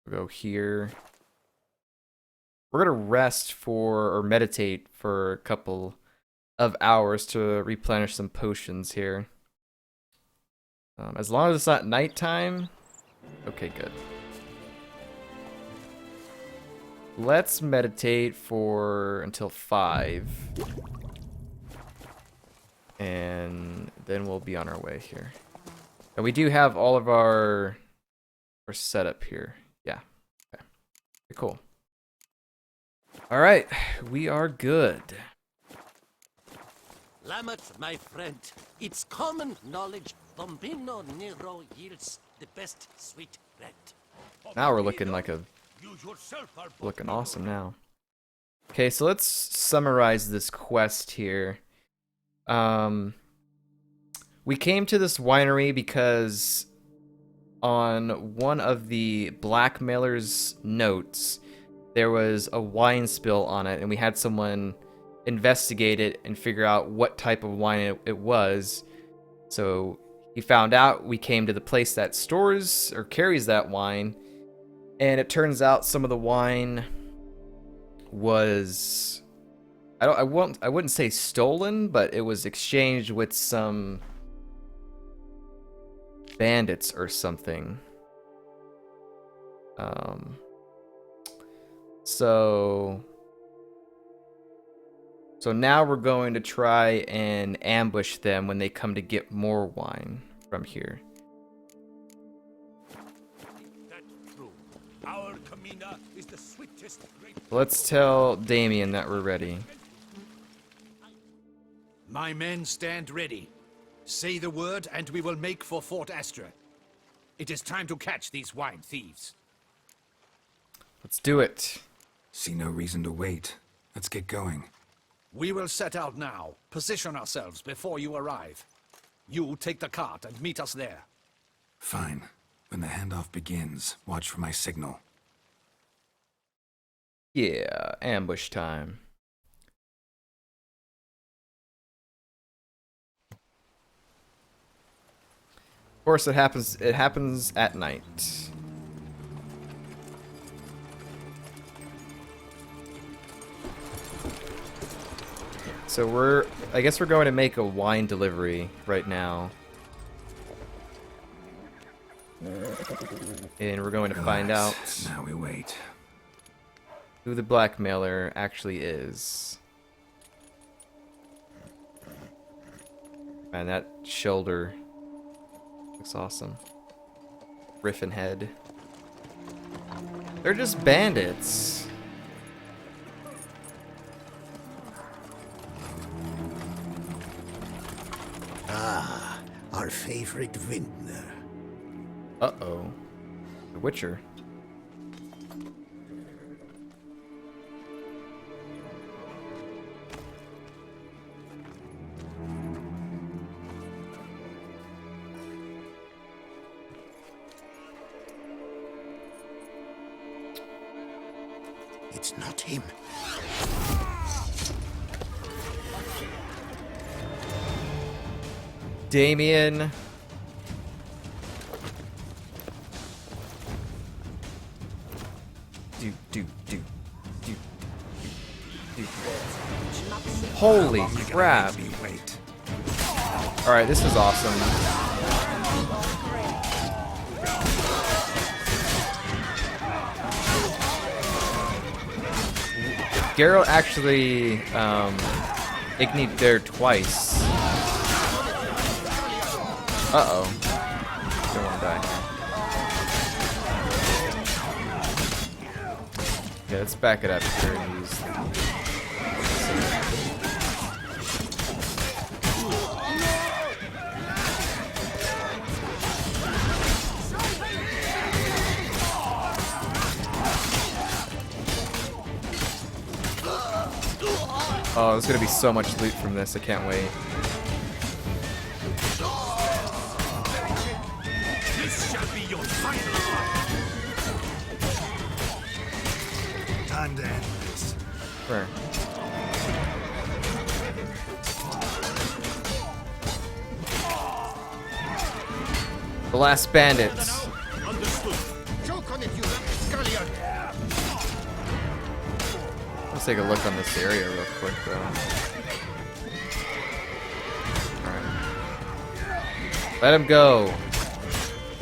We'll go here. We're gonna rest for, or meditate for a couple of hours to replenish some potions here. As long as it's not nighttime. Okay, good. Let's meditate for until 5. And then we'll be on our way here. And we do have all of our setup here. Yeah. Okay. Cool. All right, we are good. Lamoth, my friend, it's common knowledge Bombino Nero yields the best sweet bread. Now we're looking like looking awesome now. Okay, so let's summarize this quest here. We came to this winery because on one of the blackmailer's notes, there was a wine spill on it, and we had someone investigate it and figure out what type of wine it was. So he found out. We came to the place that stores or carries that wine, and it turns out some of the wine was, I wouldn't say stolen, but it was exchanged with some bandits or something. So now we're going to try and ambush them when they come to get more wine from here. Let's tell Damien that we're ready. My men stand ready. Say the word and we will make for Fort Astre. It is time to catch these wine thieves. Let's do it. See no reason to wait. Let's get going. We will set out now. Position ourselves before you arrive. You take the cart and meet us there. Fine. When the handoff begins, watch for my signal. Yeah, ambush time. Of course, it happens at night. So I guess we're going to make a wine delivery right now. And we're going to find out Now we wait. who the blackmailer actually is. Man, that shoulder looks awesome. Griffin head. They're just bandits. Ah, our favorite vintner. Uh-oh. The Witcher. It's not him. Damien. Do. Holy crap. Alright, this is awesome. Geralt actually ignited there twice. Uh-oh. Don't want to die here. Yeah, let's back it up here and use Oh, there's gonna be so much loot from this, I can't wait. This shall be your final fight. Time to end this. Where? The last bandits. Understood. Choke on it, you rabbits. Let's take a look on this area real quick, though. Alright. Let him go.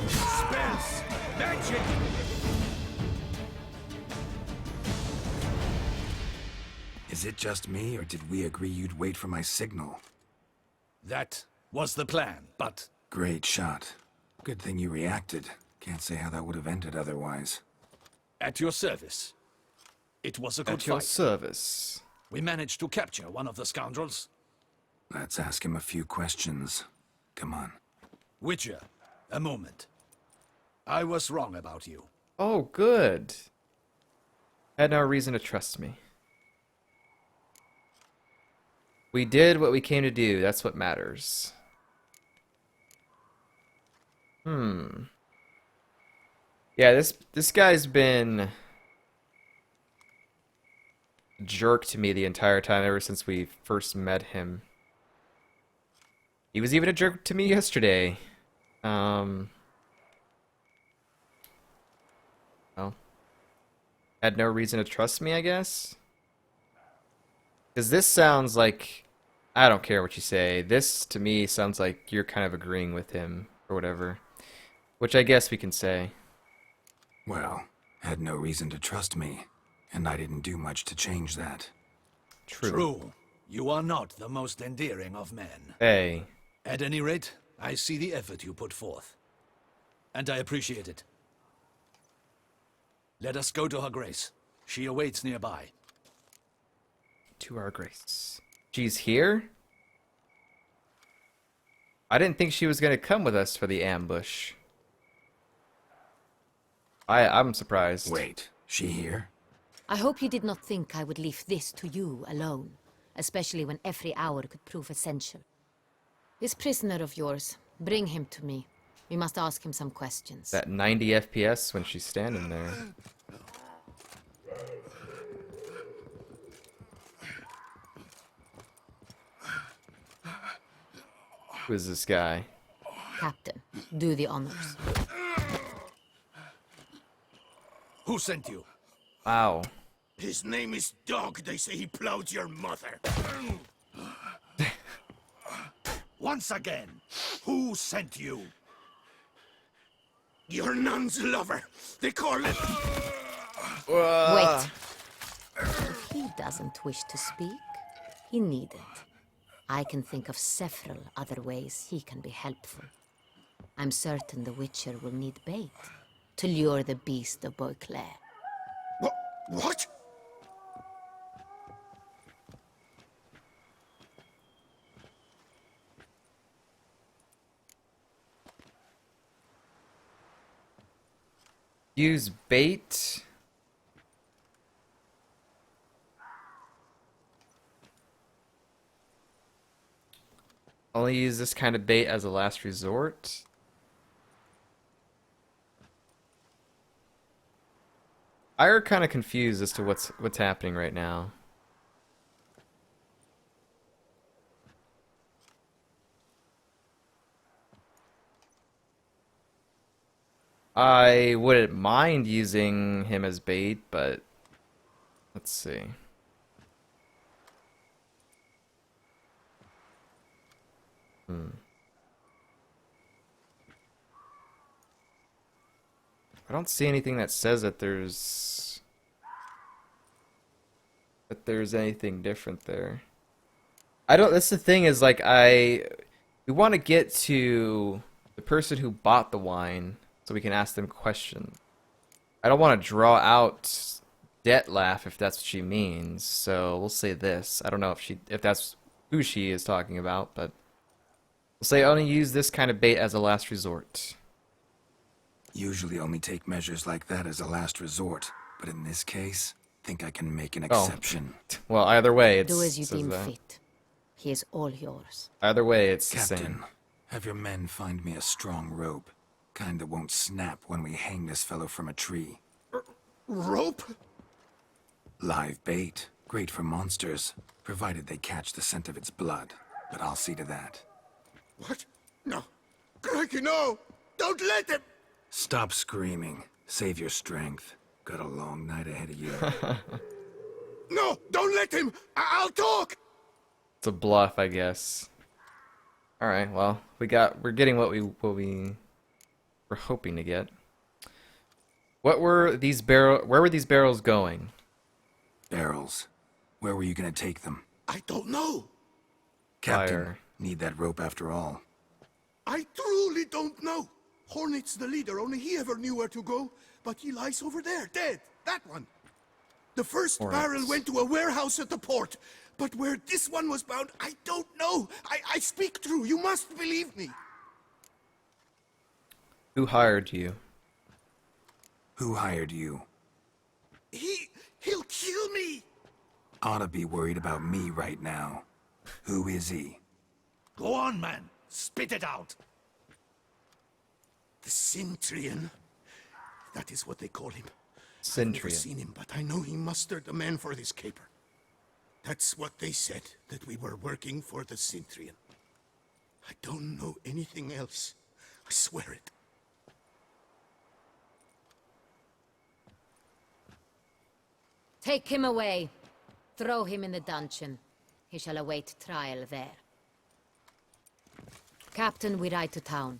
Spells! Magic! Is it just me, or did we agree you'd wait for my signal? That was the plan, but Great shot. Good thing you reacted. Can't say how that would have ended otherwise. at your service. It was a good At your fight. service. We managed to capture one of the scoundrels. Let's ask him a few questions. Come on. Witcher, a moment. I was wrong about you. Oh, good. Had no reason to trust me. We did what we came to do. That's what matters. Yeah, this guy's been a jerk to me the entire time ever since we first met him. He was even a jerk to me yesterday. Well, had no reason to trust me, I guess. Because this sounds like, I don't care what you say. This, to me, sounds like you're kind of agreeing with him, or whatever. Which I guess we can say. Well, had no reason to trust me, and I didn't do much to change that. True. True. You are not the most endearing of men. Hey. At any rate, I see the effort you put forth. And I appreciate it. Let us go to her grace. She awaits nearby. To our grace. She's here? I didn't think she was going to come with us for the ambush. I'm surprised. Wait, she here? I hope you did not think I would leave this to you alone, especially when every hour could prove essential. This prisoner of yours, bring him to me. We must ask him some questions. That 90 FPS when she's standing there. Who is this guy? Captain, do the honors. Who sent you? Wow. His name is Dog. They say he plowed your mother. Once again, who sent you? Your nun's lover. They call it... Wait. If he doesn't wish to speak, he needn't. I can think of several other ways he can be helpful. I'm certain the Witcher will need bait to lure the beast of Beauclair. What? Use bait. Only use this kind of bait as a last resort. I'm kind of confused as to what's happening right now. I wouldn't mind using him as bait, but let's see. I don't see anything that says that there's anything different there. I don't. That's the thing is like we want to get to the person who bought the wine so we can ask them questions. I don't want to draw out Detlef if that's what she means. So we'll say this. I don't know if that's who she is talking about, but we'll say only use this kind of bait as a last resort. Usually only take measures like that as a last resort, but in this case, think I can make an Oh. exception. Well, either way, it's Do as you says deem that. fit. He is all yours. Either way, it's the Captain, same. have your men find me a strong rope. Kind that won't snap when we hang this fellow from a tree. Rope? Live bait. Great for monsters, provided they catch the scent of its blood. But I'll see to that. What? No. Crikey, no! Don't let them! Stop screaming. Save your strength. Got a long night ahead of you. No, don't let him! I'll talk! It's a bluff, I guess. All right, well, we're getting what we were hoping to get. Where were these barrels going? Barrels. Where were you gonna take them? I don't know. Captain, Fire. need that rope after all. I truly don't know. Hornet's the leader, only he ever knew where to go. But he lies over there, dead. That one. The first barrel went to a warehouse at the port. But where this one was bound, I don't know. I speak true. You must believe me. Who hired you? Who hired you? He'll kill me. Oughta be worried about me right now. Who is he? Go on, man. Spit it out. The Centurion. That is what they call him. I've never Centurion. seen him, but I know he mustered the men for this caper. That's what they said, that we were working for the Centurion. I don't know anything else. I swear it. Take him away. Throw him in the dungeon. He shall await trial there. Captain, we ride to town.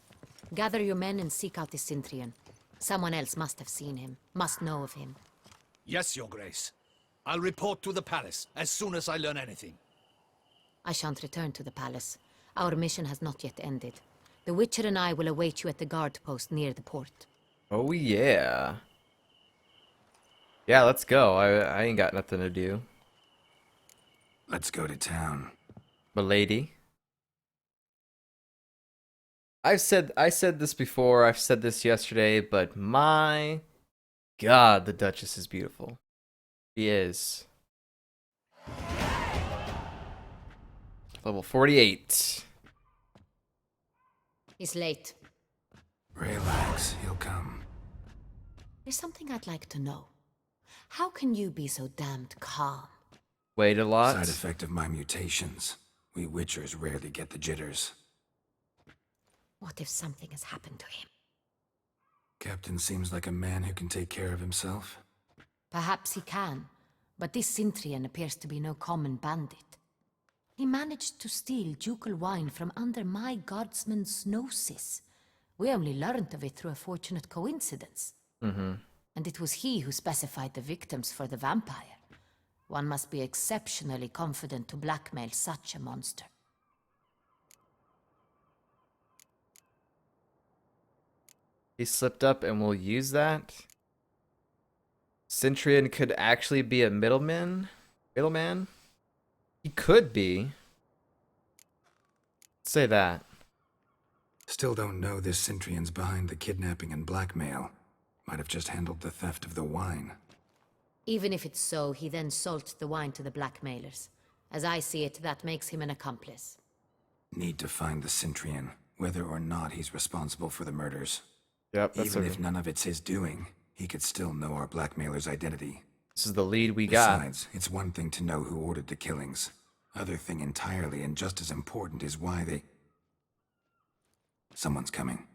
Gather your men and seek out the Centurion. Someone else must have seen him, must know of him. Yes, Your Grace. I'll report to the palace as soon as I learn anything. I shan't return to the palace. Our mission has not yet ended. The Witcher and I will await you at the guard post near the port. Oh yeah. Yeah, let's go. I ain't got nothing to do. Let's go to town. Milady. I said this before, I've said this yesterday, but my God, the Duchess is beautiful. She is. Level 48. He's late. Relax, he'll come. There's something I'd like to know. How can you be so damned calm? Wait a lot. Side effect of my mutations. We Witchers rarely get the jitters. What if something has happened to him? Captain seems like a man who can take care of himself. Perhaps he can, but this Centurion appears to be no common bandit. He managed to steal ducal wine from under my guardsman's noses. We only learned of it through a fortunate coincidence. And it was he who specified the victims for the vampire. One must be exceptionally confident to blackmail such a monster. He slipped up and we'll use that. Centurion could actually be a middleman? Middleman? He could be. Let's say that. Still don't know this Centurion's behind the kidnapping and blackmail. Might have just handled the theft of the wine. Even if it's so, he then sold the wine to the blackmailers. As I see it, that makes him an accomplice. Need to find the Centurion, whether or not he's responsible for the murders. Yep, that's Even if none of it's his doing, he could still know our blackmailer's identity. this is the lead we got. Besides, it's one thing to know who ordered the killings. Other thing entirely, and just as important, is why they... Someone's coming.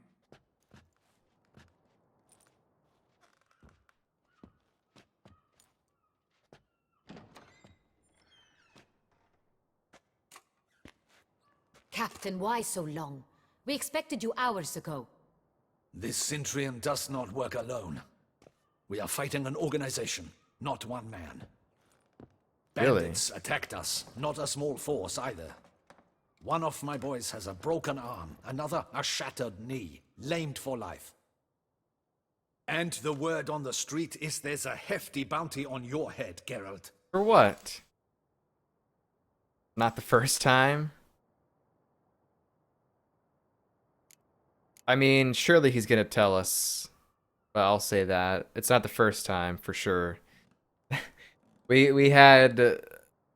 Captain, why so long? We expected you hours ago. This Centurion does not work alone. We are fighting an organization, not one man. Really? Bandits attacked us, not a small force either. One of my boys has a broken arm, another a shattered knee, lamed for life. And the word on the street is there's a hefty bounty on your head, Geralt. For what? Not the first time? I mean, surely he's gonna tell us. But I'll say that. It's not the first time, for sure. We had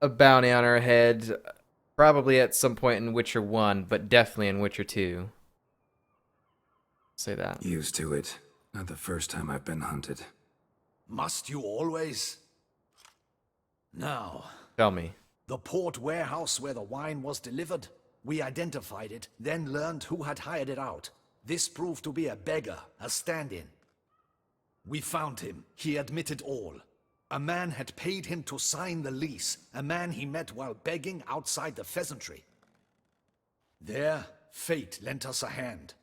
a bounty on our head, probably at some point in Witcher 1, but definitely in Witcher 2. Say that. Used to it. Not the first time I've been hunted. Must you always? Now, Tell me. the port warehouse where the wine was delivered, we identified it, then learned who had hired it out. This proved to be a beggar, a stand-in. We found him. He admitted all. A man had paid him to sign the lease. A man he met while begging outside the pheasantry. There, fate lent us a hand.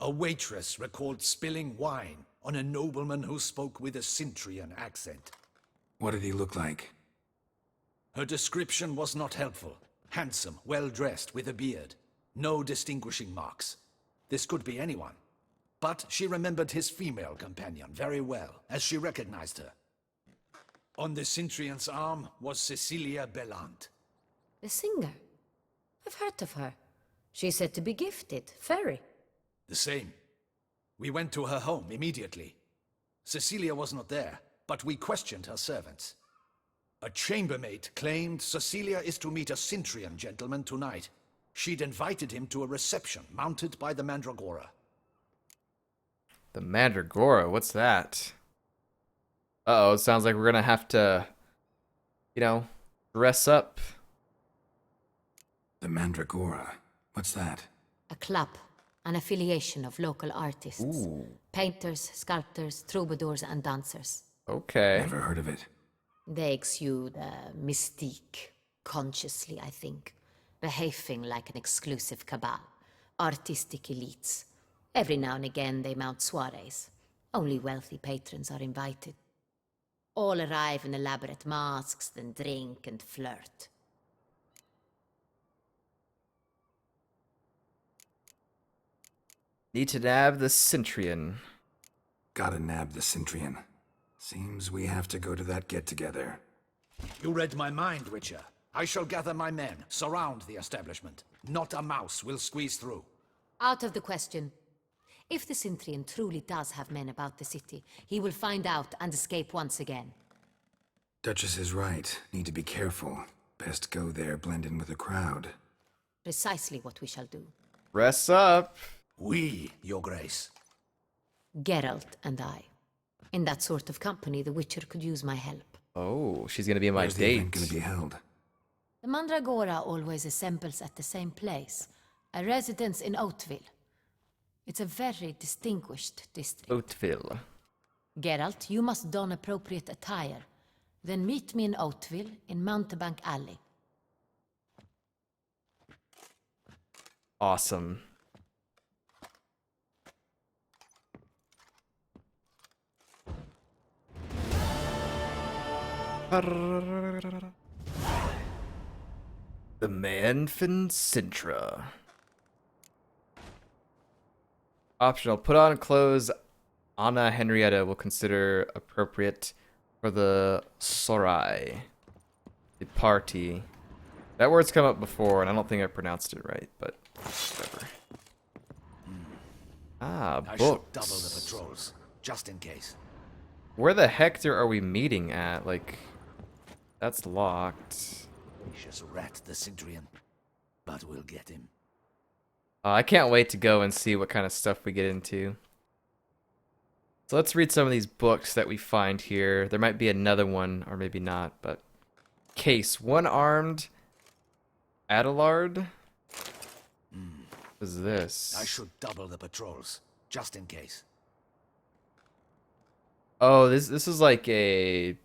A waitress recalled spilling wine on a nobleman who spoke with a Cintrian accent. What did he look like? Her description was not helpful. Handsome, well-dressed, with a beard. No distinguishing marks. This could be anyone. But she remembered his female companion very well, as she recognized her. On the Cintrian's arm was Cecilia Bellant. The singer. I've heard of her. She's said to be gifted, fairy. The same. We went to her home immediately. Cecilia was not there, but we questioned her servants. A chambermaid claimed Cecilia is to meet a Cintrian gentleman tonight. She'd invited him to a reception mounted by the Mandragora. The Mandragora, what's that? Uh-oh, it sounds like we're gonna have to, dress up. The Mandragora. What's that? A club, an affiliation of local artists. Ooh. Painters, sculptors, troubadours, and dancers. Okay. Never heard of it. They exude mystique, consciously, I think. Behaving like an exclusive cabal. Artistic elites. Every now and again they mount soirees. Only wealthy patrons are invited. All arrive in elaborate masks, then drink and flirt. Need to nab the Cintrian. Gotta nab the Cintrian. Seems we have to go to that get-together. You read my mind, Witcher. I shall gather my men, surround the establishment. Not a mouse will squeeze through. Out of the question. If the Cintrian truly does have men about the city, he will find out and escape once again. Duchess is right. Need to be careful. Best go there, blend in with the crowd. Precisely what we shall do. Dress up. We, Your Grace. Geralt and I. In that sort of company, the Witcher could use my help. Oh, she's gonna be my Where's the date. event gonna be held? The Mandragora always assembles at the same place, a residence in Oatville. It's a very distinguished district. Oatville. Geralt, you must don appropriate attire. Then meet me in Oatville in Mountebank Alley. Awesome. The Man from Sintra. Optional. Put on clothes Anna Henrietta will consider appropriate for the Sorai. The party. That word's come up before, and I don't think I pronounced it right, but whatever. Ah, I books. shall double the patrols, just in case. Where the heck are we meeting at? Like, that's locked. Vicious rat, the Cintrian. But we'll get him. I can't wait to go and see what kind of stuff we get into. So let's read some of these books that we find here. There might be another one, or maybe not, but... Case. One-armed Adelard? What is this? I should double the patrols, just in case. Oh, this is like a...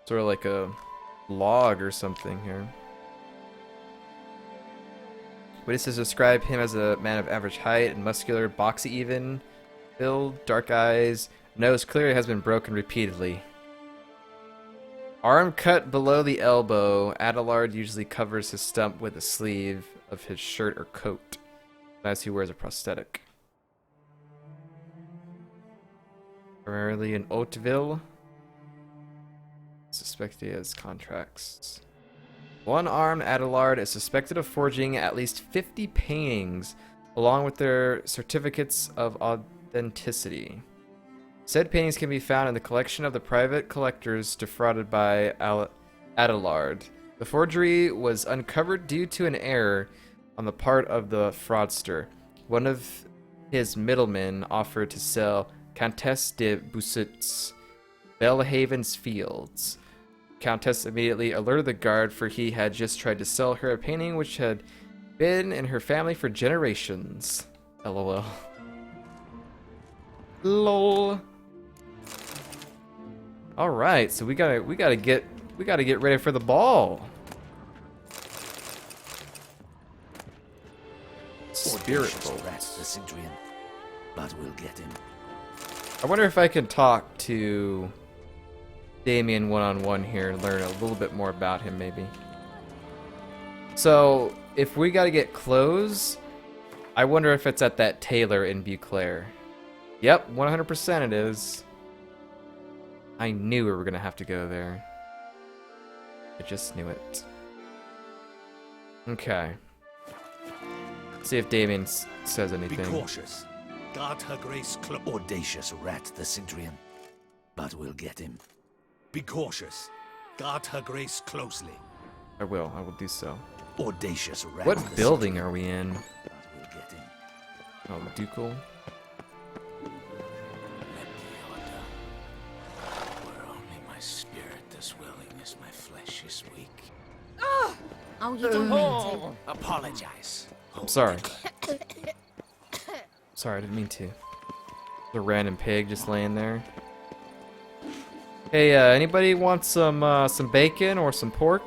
Sort of like a log or something here. Witnesses describe him as a man of average height and muscular, boxy even, build, dark eyes, nose clearly has been broken repeatedly. Arm cut below the elbow, Adelard usually covers his stump with a sleeve of his shirt or coat, as he wears a prosthetic. Primarily in Hauteville. Suspected as contracts. One-armed Adelard is suspected of forging at least 50 paintings, along with their certificates of authenticity. Said paintings can be found in the collection of the private collectors defrauded by Adelard. The forgery was uncovered due to an error on the part of the fraudster. One of his middlemen offered to sell Countess de Bussuts, Belhaven's fields. Countess immediately alerted the guard, for he had just tried to sell her a painting which had been in her family for generations. LOL. Lol. All right, so we gotta get ready for the ball. Spirit Audacious rat, bolts. the Sidrian. But we'll get him. I wonder if I can talk to Damien one-on-one here and learn a little bit more about him, maybe. So, if we gotta get clothes, I wonder if it's at that tailor in Beauclair. Yep, 100% it is. I knew we were gonna have to go there. I just knew it. Okay. See if Damien says Be anything. cautious. Guard her grace audacious rat, the Sidrian. But we'll get him. Be cautious. Guard her grace closely. I will do so. Audacious rat. What the building Sidrian. are we in? But we'll get him. Oh, Ducal. Were only my spirit as willing as my flesh is weak. Oh, you don't mean to. Apologize. I'm sorry. Sorry, I didn't mean to. The random pig just laying there. Hey, anybody want some bacon or some pork?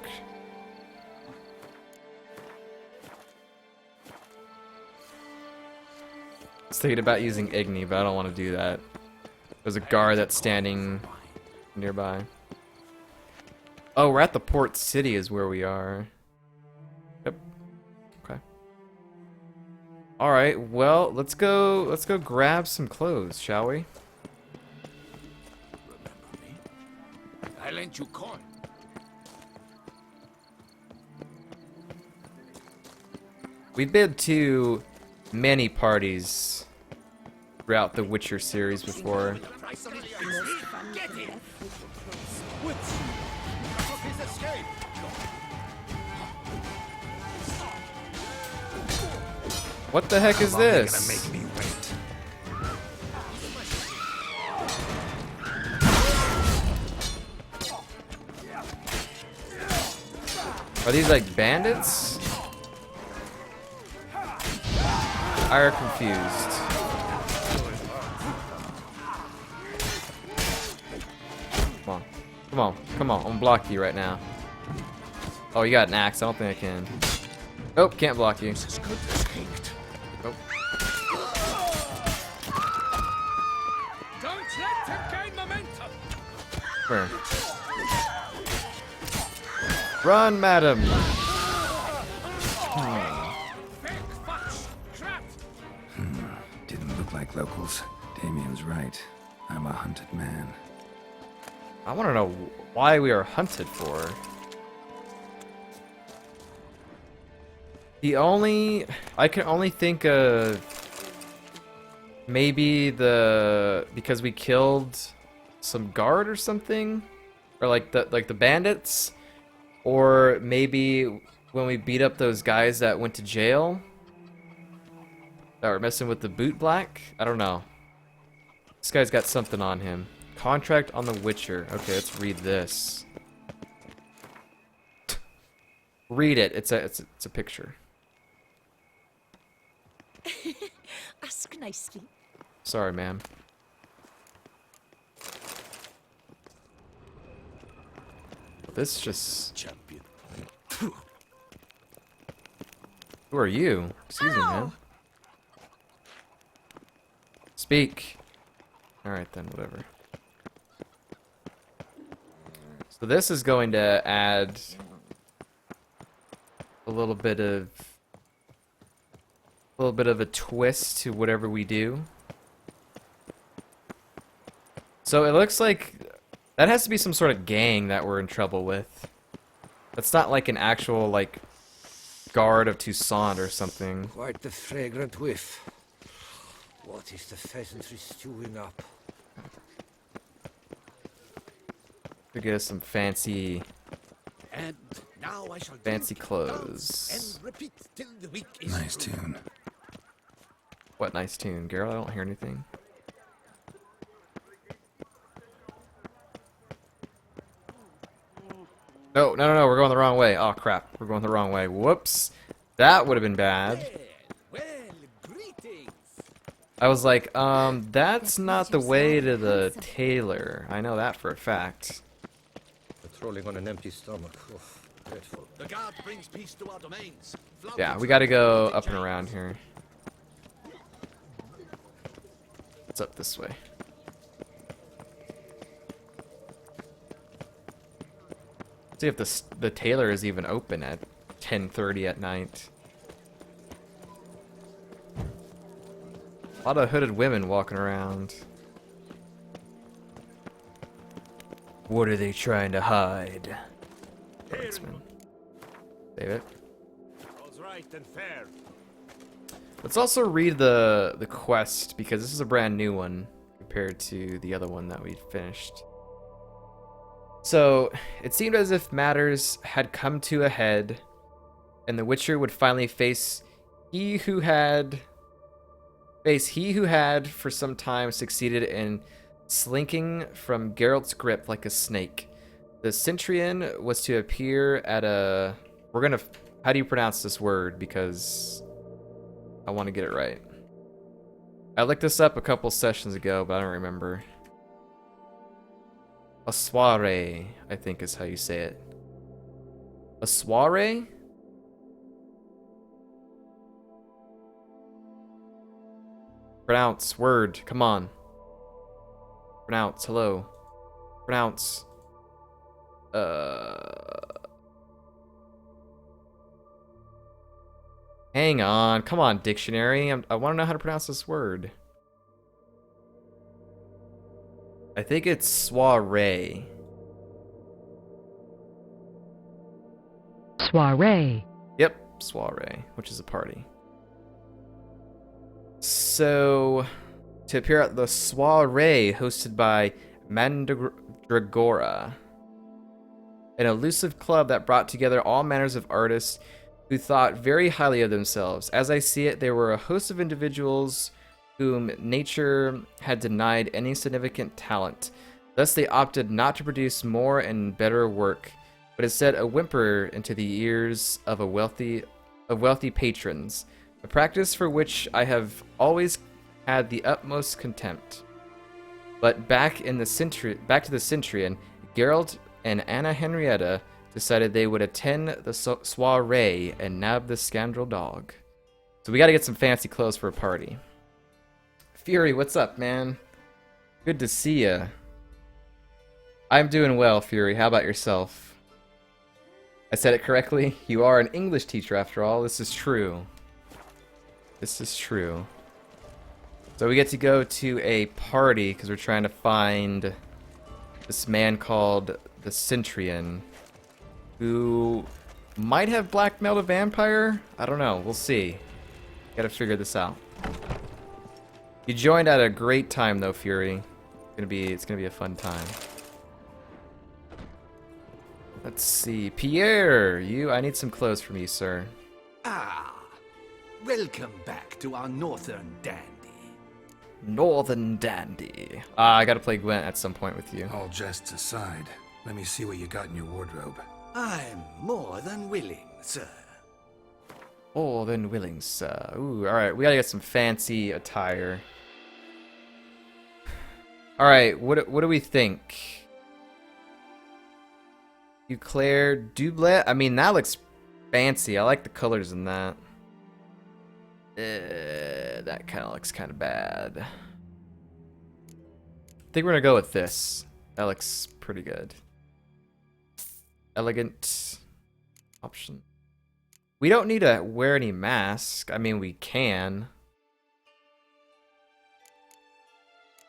I was thinking about using Igni, but I don't want to do that. There's a guard that's standing nearby. Oh, we're at the port city is where we are. Yep. Okay. All right. Well, let's go grab some clothes, shall we? Remember me? I lent you coin. We've been to many parties throughout the Witcher series before. What the heck is this? Make me wait. Are these like bandits? I are confused. Come on. Come on. Come on. I'm gonna block you right now. Oh, you got an axe. I don't think I can. Oh, can't block you. As good as kinked. Oh. Don't let him gain momentum. Where? Run, madam! Big fox trap. Didn't look like locals. Damien's right. I'm a hunted man. I want to know why we are hunted for. I can only think of maybe because we killed some guard or something, or like the bandits, or maybe when we beat up those guys that went to jail that were messing with the boot black. I don't know. This guy's got something on him. Contract on the Witcher. Okay, let's read this. Read it. It's a picture. Ask nicely. Sorry, ma'am. This just... Champion. Who are you? Excuse me, man. Speak. Alright then, whatever. So this is going to add a little bit of a twist to whatever we do. So it looks like that has to be some sort of gang that we're in trouble with. That's not like an actual like guard of Toussaint or something. Quite the fragrant whiff. What is the pheasantry stewing up? We get us some fancy And now I shall Fancy drink, clothes. dance, and repeat till the week is Nice through. tune. What nice tune, Geralt? I don't hear anything. No, no, no, no, we're going the wrong way. Oh, crap. We're going the wrong way. Whoops. That would have been bad. Well, greetings. I was like, that's not the way to the tailor. I know that for a fact. Patrolling on an empty stomach. Oh, dreadful. The guard brings peace to our domains. Yeah, we gotta go up and around here. It's up this way. See if the tailor is even open at 10:30 at night. A lot of hooded women walking around. What are they trying to hide? Swordsman. Save it. All's right and fair. Let's also read the quest, because this is a brand new one compared to the other one that we finished. So, it seemed as if matters had come to a head, and the Witcher would finally face he who had for some time succeeded in slinking from Geralt's grip like a snake. The Centurion was to appear at a... How do you pronounce this word? Because I want to get it right. I looked this up a couple sessions ago, but I don't remember. A soiree, I think is how you say it. A soiree? Pronounce word, come on. Pronounce, hello. Pronounce. Hang on, come on, dictionary. I want to know how to pronounce this word. I think it's soiree. Soiree. Yep, soiree, which is a party. So, to appear at the soiree hosted by Mandragora, an elusive club that brought together all manners of artists who thought very highly of themselves. As I see it, there were a host of individuals whom nature had denied any significant talent. Thus they opted not to produce more and better work, but instead a whimper into the ears of wealthy patrons, a practice for which I have always had the utmost contempt. But back to the Centurion, Geralt and Anarietta decided they would attend the soiree and nab the scoundrel dog. So we gotta get some fancy clothes for a party. Fury, what's up, man? Good to see ya. I'm doing well, Fury. How about yourself? I said it correctly? You are an English teacher after all. This is true. This is true. So we get to go to a party because we're trying to find this man called the Centurion, who might have blackmailed a vampire? I don't know. We'll see. Gotta figure this out. You joined at a great time though, Fury. It's gonna be a fun time. Let's see. Pierre, I need some clothes from you, sir. Ah, welcome back to our northern dandy. Northern dandy. I gotta play Gwent at some point with you. All jests aside, let me see what you got in your wardrobe. I'm more than willing, sir. More than willing, sir. Ooh, alright, we gotta get some fancy attire. Alright, what do we think? Beauclair Tailor? I mean, that looks fancy. I like the colors in that. That kind of looks kind of bad. I think we're gonna go with this. That looks pretty good. Elegant option. We don't need to wear any mask. I mean, we can,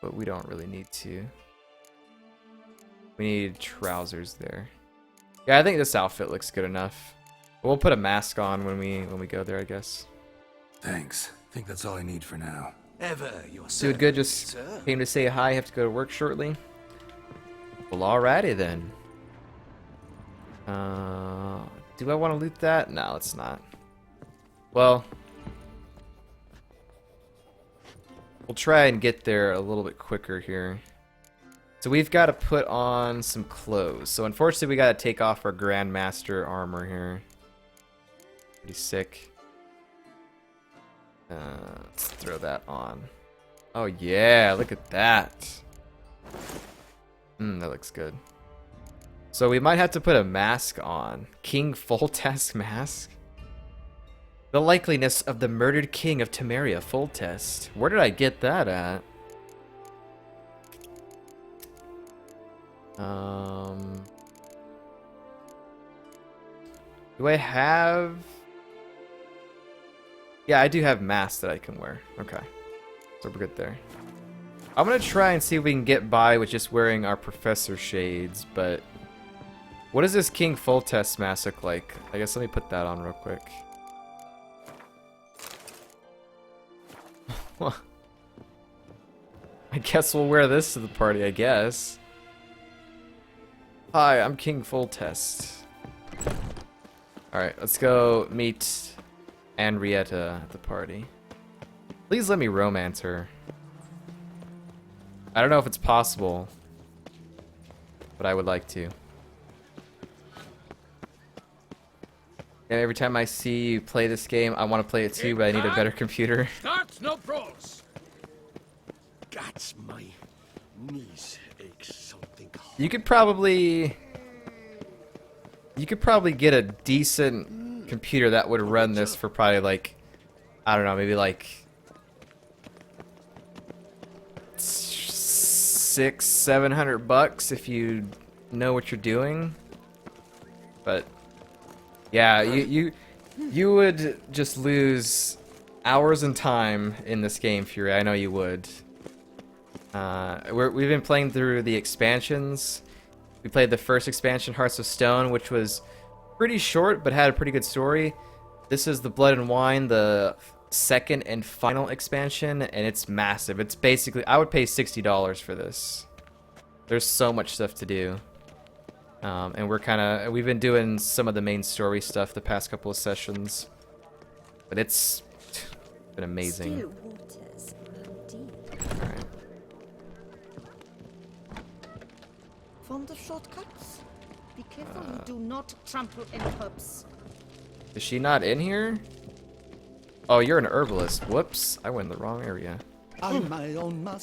but we don't really need to. We need trousers there. Yeah, I think this outfit looks good enough. We'll put a mask on when we go there, I guess. Thanks. I think that's all I need for now. Ever your Dude, good. Just came to say hi. Have to go to work shortly. Well, alrighty then. Do I want to loot that? No, it's not. Well, we'll try and get there a little bit quicker here. So we've got to put on some clothes. So unfortunately, we got to take off our Grandmaster armor here. Pretty sick. Let's throw that on. Oh yeah, look at that. That looks good. So we might have to put a mask on. King Foltest mask? The likeliness of the murdered king of Temeria, Foltest. Where did I get that at? Do I have... Yeah, I do have masks that I can wear. Okay. So we're good there. I'm gonna try and see if we can get by with just wearing our professor shades, but... What does this King Foltest mask look like? I guess let me put that on real quick. I guess we'll wear this to the party, I guess. Hi, I'm King Foltest. Alright, let's go meet Anarietta at the party. Please let me romance her. I don't know if it's possible, but I would like to. And every time I see you play this game, I want to play it too, but I need a better computer. That's no pros. That's my knees ache something. You could probably get a decent computer that would run this for probably like, I don't know, maybe like $600-700 if you know what you're doing. But yeah, you would just lose hours and time in this game, Fury. I know you would. We've been playing through the expansions. We played the first expansion, Hearts of Stone, which was pretty short but had a pretty good story. This is the Blood and Wine, the second and final expansion, and it's massive. It's basically, I would pay $60 for this. There's so much stuff to do. And we've been doing some of the main story stuff the past couple of sessions. But it's been amazing. Still waters run deep. Alright. Fond of shortcuts? Be careful you do not trample any herbs. Is she not in here? Oh, you're an herbalist. Whoops. I went in the wrong area. I'm my own master.